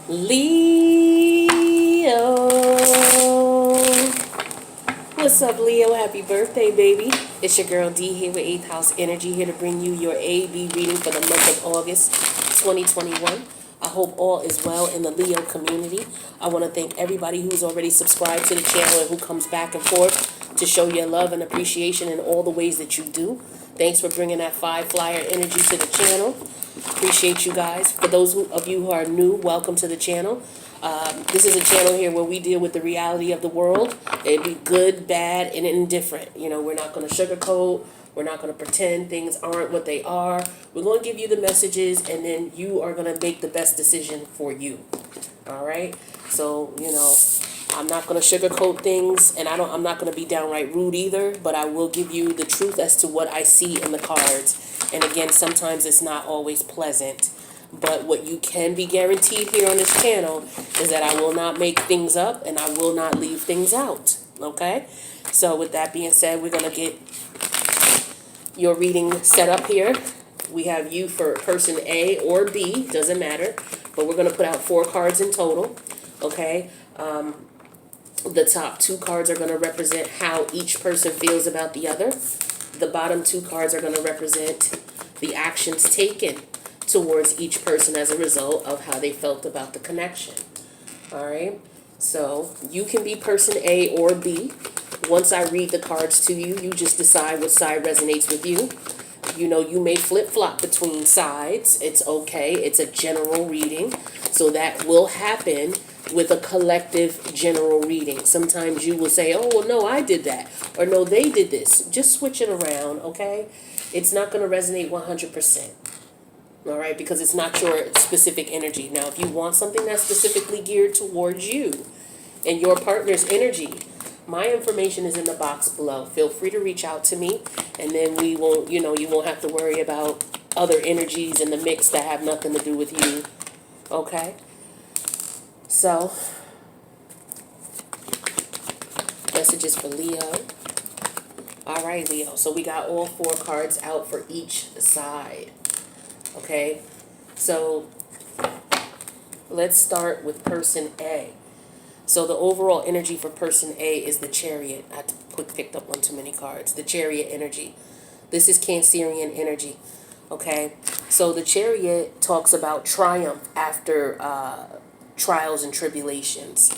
Leo. What's up, Leo? Happy birthday, baby. It's your girl D here with 8th House Energy, here to bring you your A/B reading for the month of August 2021. I hope all is well in the Leo community. I want to thank everybody who's already subscribed to the channel and who comes back and forth to show your love and appreciation in all the ways that you do. Thanks for bringing that 5-flyer energy to the channel. Appreciate you guys. For those of you who are new, welcome to the channel. This is a channel here where we deal with the reality of the world. It'd be good, bad, and indifferent. You know, we're not going to sugarcoat. We're not going to pretend things aren't what they are. We're going to give you the messages, and then you are going to make the best decision for you. All right? So, you know, I'm not going to sugarcoat things, and I'm not going to be downright rude either, but I will give you the truth as to what I see in the cards. And again, sometimes it's not always pleasant. But what you can be guaranteed here on this channel is that I will not make things up and I will not leave things out. Okay? So with that being said, we're going to get your reading set up here. We have you for person A or B, doesn't matter. But we're going to put out 4 cards in total. Okay? The top 2 cards are going to represent how each person feels about the other. The bottom 2 cards are going to represent the actions taken towards each person as a result of how they felt about the connection. All right? So you can be person A or B. Once I read the cards to you, you just decide what side resonates with you. You know, you may flip-flop between sides. It's okay. It's a general reading. So that will happen with a collective general reading. Sometimes you will say, oh, well, no, I did that. Or no, they did this. Just switch it around, okay? It's not going to resonate 100%. All right, because it's not your specific energy. Now, if you want something that's specifically geared towards you and your partner's energy, my information is in the box below. Feel free to reach out to me, and then we won't, you know, you won't have to worry about other energies in the mix that have nothing to do with you. Okay? So, messages for Leo. All right, Leo. So we got all 4 cards out for each side. Okay, so let's start with person A. So the overall energy for person A is the Chariot. I picked up one too many cards. The Chariot energy. This is Cancerian energy. Okay, so the Chariot talks about triumph after trials and tribulations,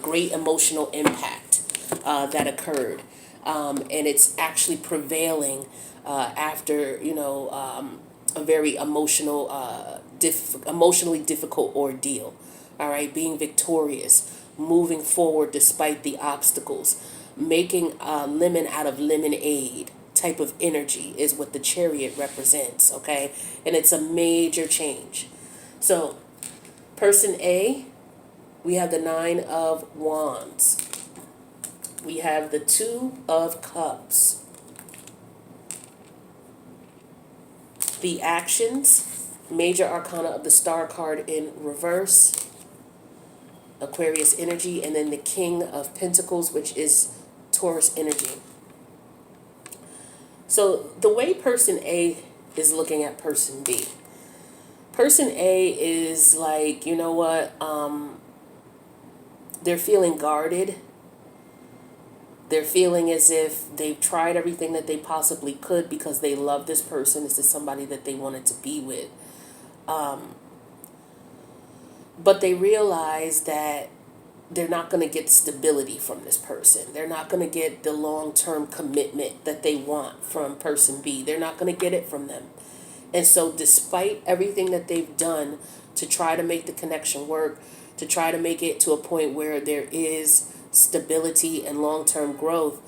great emotional impact that occurred, and it's actually prevailing after, you know, a very emotionally difficult ordeal. All right, being victorious, moving forward despite the obstacles, making lemon out of lemonade type of energy is what the Chariot represents. Okay, and it's a major change. So, person A, we have the 9 of Wands. We have the 2 of Cups. The actions, major arcana of the Star card in reverse, Aquarius energy, and then the King of Pentacles, which is Taurus energy. So the way person A is looking at person B. Person A is like, you know what, they're feeling guarded. They're feeling as if they've tried everything that they possibly could because they love this person. This is somebody that they wanted to be with. But they realize that they're not going to get stability from this person. They're not going to get the long-term commitment that they want from person B. They're not going to get it from them. And so despite everything that they've done to try to make the connection work, to try to make it to a point where there is stability and long-term growth,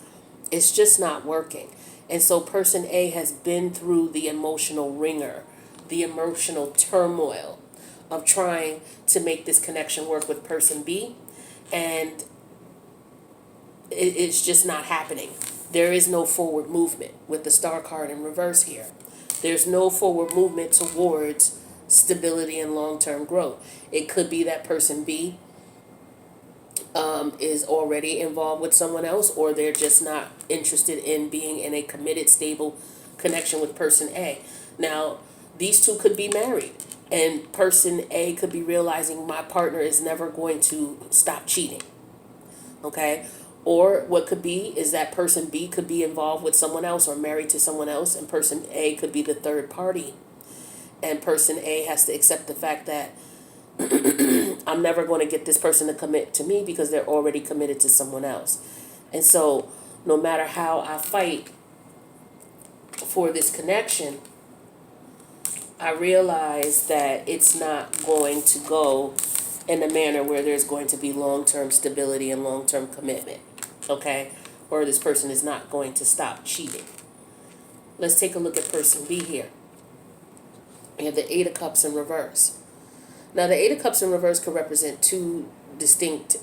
it's just not working. And so person A has been through the emotional ringer, the emotional turmoil of trying to make this connection work with person B, and it's just not happening. There is no forward movement with the Star card in reverse here. There's no forward movement towards stability and long-term growth. It could be that person B is already involved with someone else, or they're just not interested in being in a committed, stable connection with person A. Now, These two could be married, and person A could be realizing my partner is never going to stop cheating. Okay? Or what could be is that person B could be involved with someone else or married to someone else, and person A could be the third party. And person A has to accept the fact that I'm never going to get this person to commit to me because they're already committed to someone else. And so no matter how I fight for this connection, I realize that it's not going to go in a manner where there's going to be long-term stability and long-term commitment, okay? Or this person is not going to stop cheating. Let's take a look at person B here. We have the Eight of Cups in reverse. Now, the Eight of Cups in reverse could represent two distinct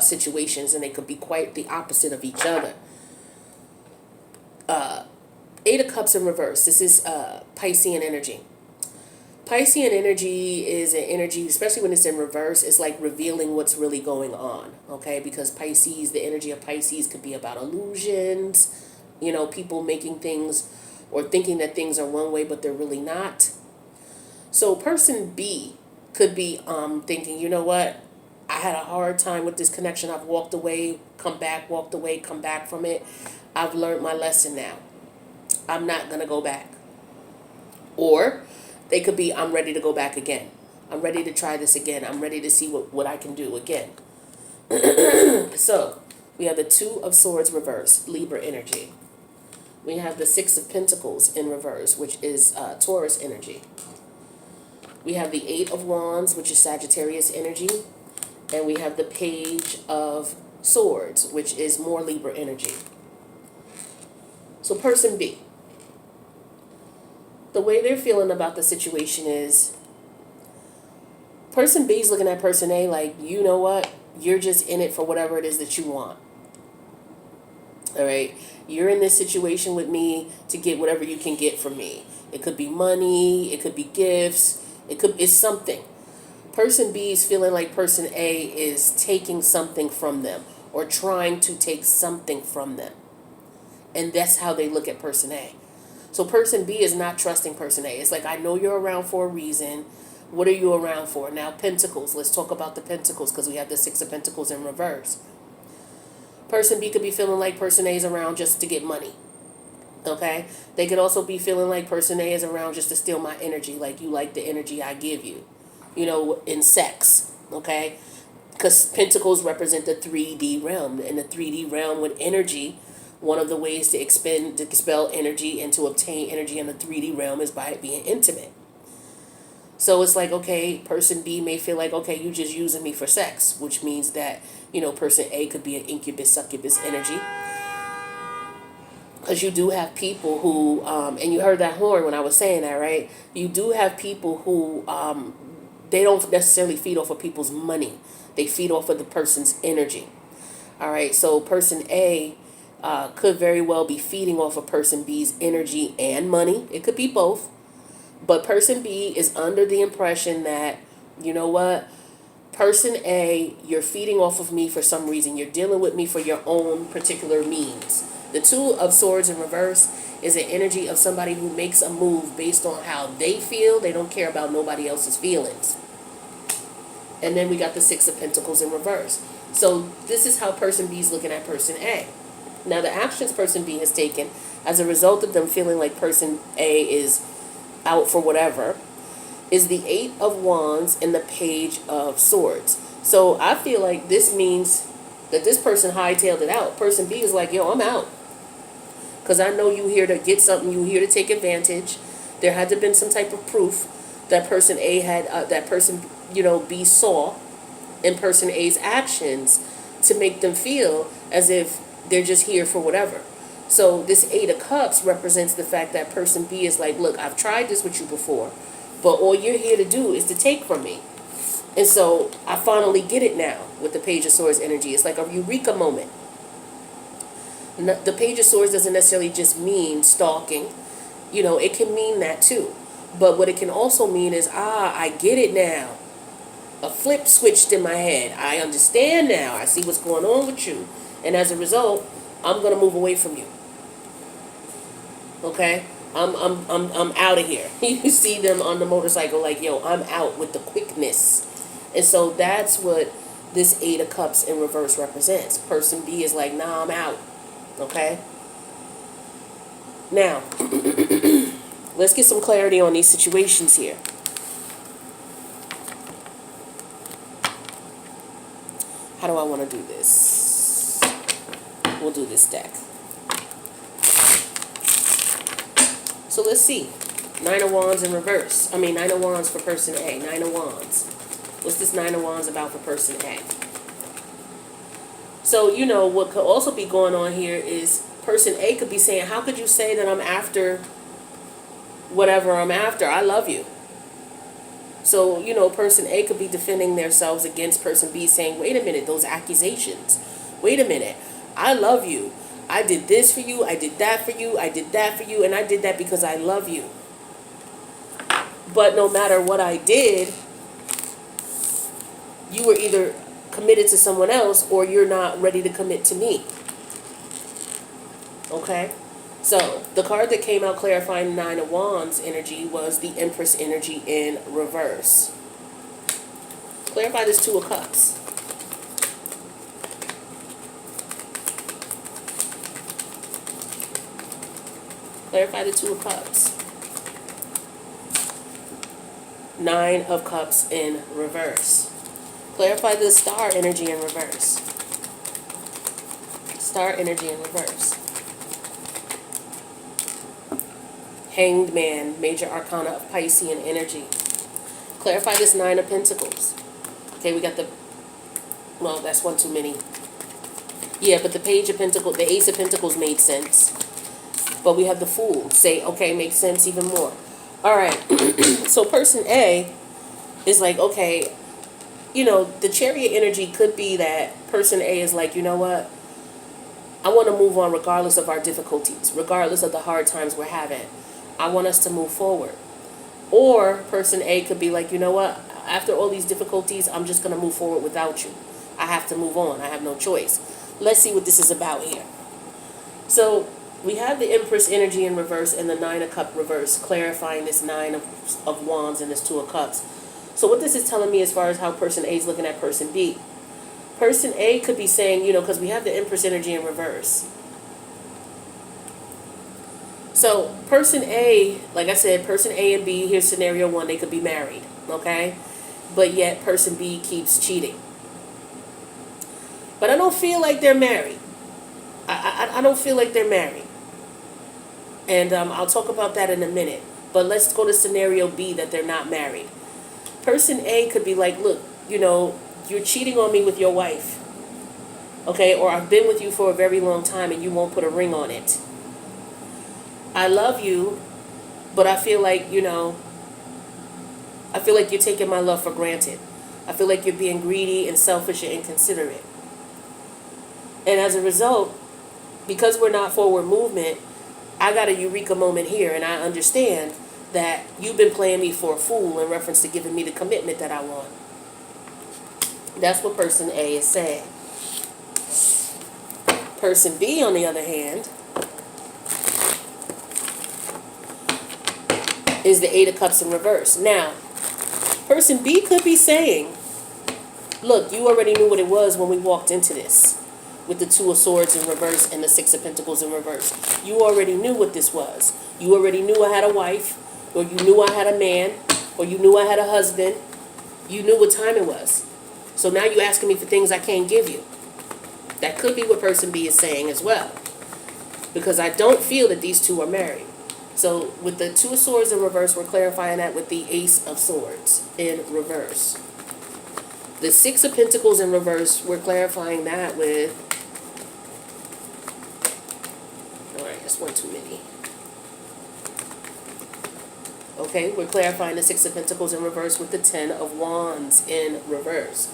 situations, and they could be quite the opposite of each other. Eight of Cups in reverse. This is Piscean energy. Piscean energy is an energy, especially when it's in reverse, it's like revealing what's really going on, okay? Because Pisces, the energy of Pisces could be about illusions, people making things or thinking that things are one way, but they're really not. So person B could be thinking, you know what? I had a hard time with this connection. I've walked away, come back, walked away, come back from it. I've learned my lesson now. I'm not going to go back. Or they could be, I'm ready to go back again. I'm ready to try this again. I'm ready to see what I can do again. So we have the Two of Swords reverse, Libra energy. We have the Six of Pentacles in reverse, which is Taurus energy. We have the Eight of Wands, which is Sagittarius energy. And we have the Page of Swords, which is more Libra energy. So person B, the way they're feeling about the situation is person B is looking at person A like, you know what? You're just in it for whatever it is that you want. All right? You're in this situation with me to get whatever you can get from me. It could be money. It could be gifts. It's something. Person B is feeling like person A is taking something from them or trying to take something from them. And that's how they look at person A. So person B is not trusting person A. It's like, I know you're around for a reason. What are you around for? Now, Pentacles. Let's talk about the Pentacles because we have the Six of Pentacles in reverse. Person B could be feeling like person A is around just to get money. Okay? They could also be feeling like person A is around just to steal my energy, like you like the energy I give you, in sex. Okay? Because Pentacles represent the 3D realm. And the 3D realm with energy, one of the ways to expel energy and to obtain energy in the 3D realm is by being intimate. So it's like, okay, person B may feel like, okay, you just using me for sex, which means that, person A could be an incubus, succubus energy. Because you do have people who, and you heard that horn when I was saying that, right? You do have people who, they don't necessarily feed off of people's money. They feed off of the person's energy. All right, so person A could very well be feeding off of person B's energy and money. It could be both. But person B is under the impression that, you know what, person A, you're feeding off of me for some reason. You're dealing with me for your own particular means. The Two of Swords in reverse is an energy of somebody who makes a move based on how they feel. They don't care about nobody else's feelings. And then we got the Six of Pentacles in reverse. So this is how person B is looking at person A. Now, the actions person B has taken as a result of them feeling like person A is out for whatever is the Eight of Wands and the Page of Swords. So I feel like this means that this person hightailed it out. Person B is like, yo, I'm out. Because I know you here to get something. You here to take advantage. There had to have been some type of proof that person A had, that person, B saw in person A's actions to make them feel as if they're just here for whatever. So this Eight of Cups represents the fact that person B is like, look, I've tried this with you before, but all you're here to do is to take from me. And so I finally get it now with the Page of Swords energy. It's like a eureka moment. The Page of Swords doesn't necessarily just mean stalking. It can mean that too. But what it can also mean is, I get it now. A flip switched in my head. I understand now. I see what's going on with you. And as a result, I'm going to move away from you. Okay? I'm out of here. You see them on the motorcycle like, yo, I'm out with the quickness. And so that's what this Eight of Cups in reverse represents. Person B is like, nah, I'm out. Okay? Now, let's get some clarity on these situations here. How do I want to do this? We'll do this deck. So let's see. Nine of Wands in reverse. I mean, Nine of Wands for person A. Nine of Wands. What's this Nine of Wands about for person A? So, you know, what could also be going on here is person A could be saying, how could you say that I'm after whatever I'm after? I love you. So, you know, person A could be defending themselves against person B, saying, wait a minute, those accusations. Wait a minute. I love you. I did this for you. I did that for you. I did that for you. And I did that because I love you. But no matter what I did, you were either committed to someone else or you're not ready to commit to me. Okay? So, the card that came out clarifying Nine of Wands energy was the Empress energy in reverse. Clarify this Two of Cups. Clarify the Two of Cups. Nine of Cups in reverse. Clarify the Star energy in reverse. Star energy in reverse. Hanged Man, major arcana of Piscean energy. Clarify this Nine of Pentacles. Okay, we got the, well, that's one too many. Yeah, but the Page of Pentacles, the Ace of Pentacles made sense. But we have the Fool. Say, okay, makes sense even more. All right. So person A is like, okay, you know, the Chariot energy could be that person A is like, you know what? I want to move on regardless of our difficulties, regardless of the hard times we're having. I want us to move forward. Or person A could be like, you know what? After all these difficulties, I'm just going to move forward without you. I have to move on. I have no choice. Let's see what this is about here. So we have the Empress energy in reverse and the Nine of Cups reverse, clarifying this Nine of Wands and this Two of Cups. So what this is telling me as far as how person A is looking at person B. Person A could be saying, you know, because we have the Empress energy in reverse. So person A, like I said, person A and B, here's scenario one, they could be married, okay? But yet person B keeps cheating. But I don't feel like they're married. I don't feel like they're married. And I'll talk about that in a minute. But let's go to scenario B, that they're not married. Person A could be like, look, you know, you're cheating on me with your wife. Okay, or I've been with you for a very long time and you won't put a ring on it. I love you, but I feel like, you know, I feel like you're taking my love for granted. I feel like you're being greedy and selfish and inconsiderate. And as a result, because we're not forward movement, I got a eureka moment here, and I understand that you've been playing me for a fool in reference to giving me the commitment that I want. That's what person A is saying. Person B, on the other hand, is the Eight of Cups in reverse. Now, person B could be saying, look, you already knew what it was when we walked into this with the Two of Swords in reverse and the Six of Pentacles in reverse. You already knew what this was. You already knew I had a wife, or you knew I had a man, or you knew I had a husband. You knew what time it was. So now you're asking me for things I can't give you. That could be what person B is saying as well. Because I don't feel that these two are married. So with the Two of Swords in reverse, we're clarifying that with the Ace of Swords in reverse. The Six of Pentacles in reverse, we're clarifying that with, alright, that's one too many. Okay, we're clarifying the Six of Pentacles in reverse with the Ten of Wands in reverse.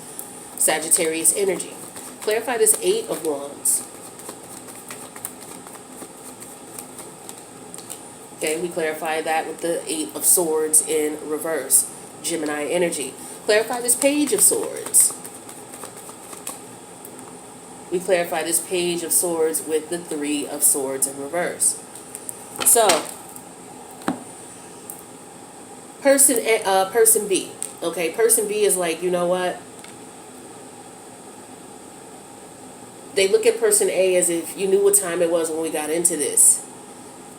Sagittarius energy. Clarify this Eight of Wands. Okay, we clarify that with the Eight of Swords in reverse. Gemini energy. Clarify this Page of Swords. We clarify this Page of Swords with the Three of Swords in reverse. So, Person B. Okay, person B is like, you know what? They look at person A as if you knew what time it was when we got into this.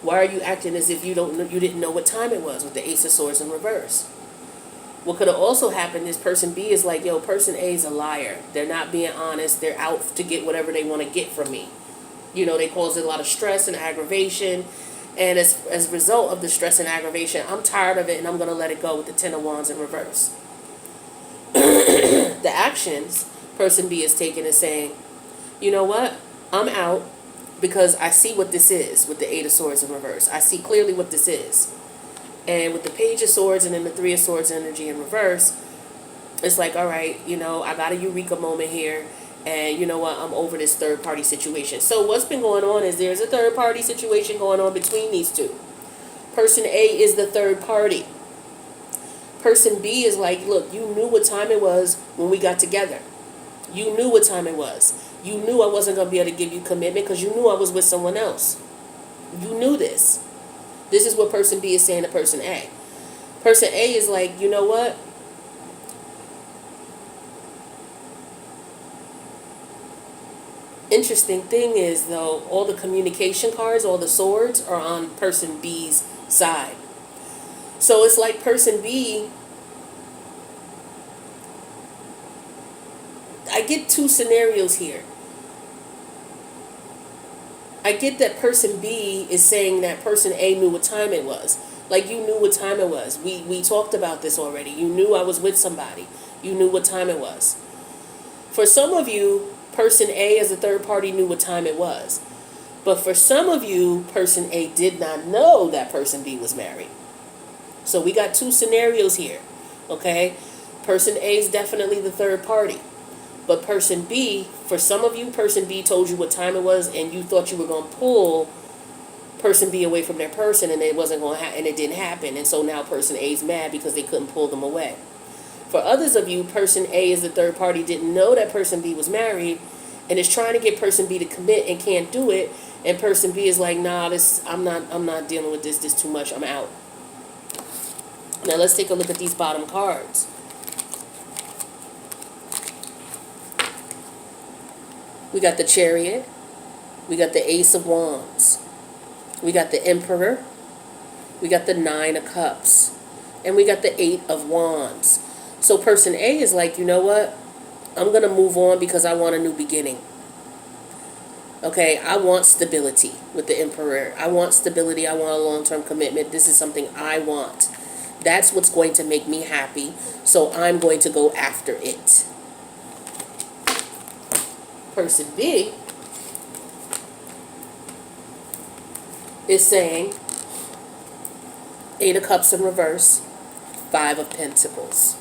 Why are you acting as if you didn't know what time it was with the Ace of Swords in reverse? What could have also happened is person B is like, yo, person A is a liar. They're not being honest. They're out to get whatever they want to get from me. You know, they cause a lot of stress and aggravation. And as a result of the stress and aggravation, I'm tired of it and I'm going to let it go with the Ten of Wands in reverse. The actions person B is taking is saying, you know what? I'm out because I see what this is with the Eight of Swords in reverse. I see clearly what this is. And with the Page of Swords and then the Three of Swords energy in reverse, it's like, all right, you know, I got a eureka moment here. And you know what? I'm over this third-party situation. So what's been going on is there's a third-party situation going on between these two. Person A is the third party. Person B is like, look, you knew what time it was when we got together. You knew what time it was. You knew I wasn't going to be able to give you commitment because you knew I was with someone else. You knew this. This is what person B is saying to person A. Person A is like, you know what? Interesting thing is, though, all the communication cards, all the swords are on person B's side. So it's like person B, I get two scenarios here. I get that person B is saying that person A knew what time it was. Like, you knew what time it was. We talked about this already. You knew I was with somebody. You knew what time it was. For some of you, person A as a third party knew what time it was. But for some of you, person A did not know that person B was married. So we got two scenarios here, okay? Person A is definitely the third party. But person B, for some of you, person B told you what time it was and you thought you were going to pull person B away from their person and it wasn't going to and it didn't happen. And so now person A is mad because they couldn't pull them away. For others of you, person A is the third party, didn't know that person B was married and is trying to get person B to commit and can't do it. And person B is like, nah, I'm not dealing with this. This too much. I'm out. Now let's take a look at these bottom cards. We got the Chariot. We got the Ace of Wands. We got the Emperor. We got the Nine of Cups. And we got the Eight of Wands. So person A is like, you know what? I'm going to move on because I want a new beginning. Okay, I want stability with the Emperor. I want stability. I want a long-term commitment. This is something I want. That's what's going to make me happy. So I'm going to go after it. Person B is saying Eight of Cups in reverse, Five of Pentacles.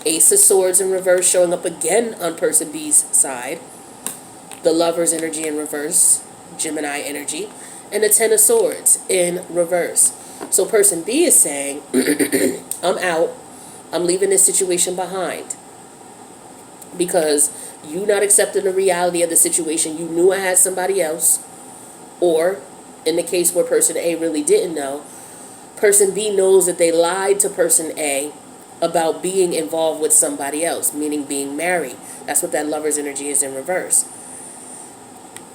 Ace of Swords in reverse showing up again on person B's side. The Lover's energy in reverse, Gemini energy. And the Ten of Swords in reverse. So person B is saying, I'm out. I'm leaving this situation behind. Because you not accepting the reality of the situation. You knew I had somebody else. Or, in the case where person A really didn't know, person B knows that they lied to person A about being involved with somebody else, meaning being married. That's what that Lover's energy is in reverse.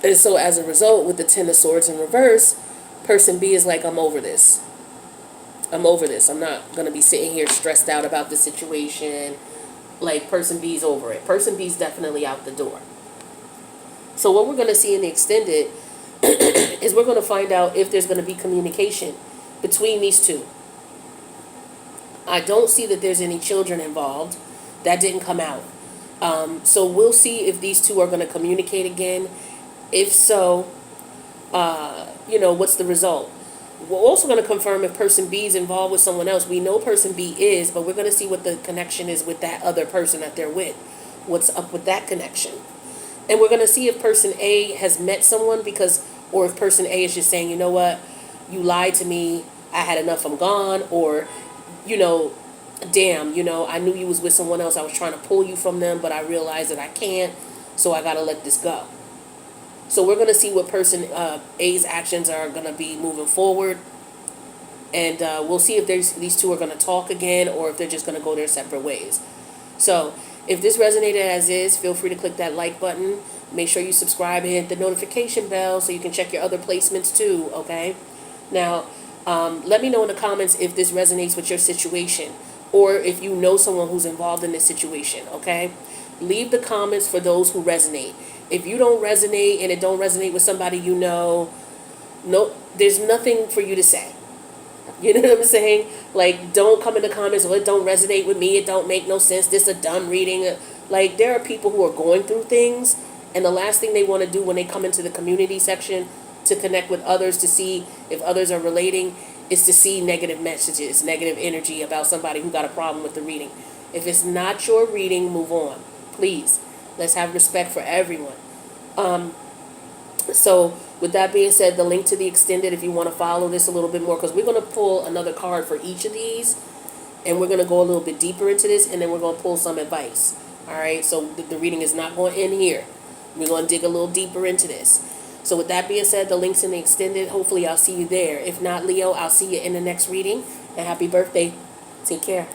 And so as a result, with the Ten of Swords in reverse, person B is like, I'm over this. I'm over this. I'm not going to be sitting here stressed out about the situation. Like, person B's over it. Person B's definitely out the door. So what we're going to see in the extended is we're going to find out if there's going to be communication between these two. I don't see that there's any children involved. That didn't come out. So we'll see if these two are going to communicate again. If so, what's the result? We're also going to confirm if person B is involved with someone else. We know person B is, but we're going to see what the connection is with that other person that they're with. What's up with that connection? And we're going to see if person A has met someone or if person A is just saying, you know what, you lied to me, I had enough, I'm gone, or, damn, I knew you was with someone else, I was trying to pull you from them, but I realized that I can't, so I got to let this go. So we're going to see what person A's actions are going to be moving forward. And we'll see if these two are going to talk again or if they're just going to go their separate ways. So if this resonated as is, feel free to click that like button. Make sure you subscribe and hit the notification bell so you can check your other placements too, okay? Now, let me know in the comments if this resonates with your situation or if you know someone who's involved in this situation, okay? Leave the comments for those who resonate. If you don't resonate and it don't resonate with somebody you know, no, there's nothing for you to say. You know what I'm saying? Like, don't come in the comments, well, it don't resonate with me, it don't make no sense, this a dumb reading. Like, there are people who are going through things, and the last thing they want to do when they come into the community section to connect with others to see if others are relating is to see negative messages, negative energy about somebody who got a problem with the reading. If it's not your reading, move on. Please. Let's have respect for everyone. So with that being said, the link to the extended, if you want to follow this a little bit more, because we're going to pull another card for each of these, and we're going to go a little bit deeper into this, and then we're going to pull some advice. All right, so the reading is not going to end here. We're going to dig a little deeper into this. So with that being said, the link's in the extended. Hopefully I'll see you there. If not, Leo, I'll see you in the next reading. And happy birthday. Take care.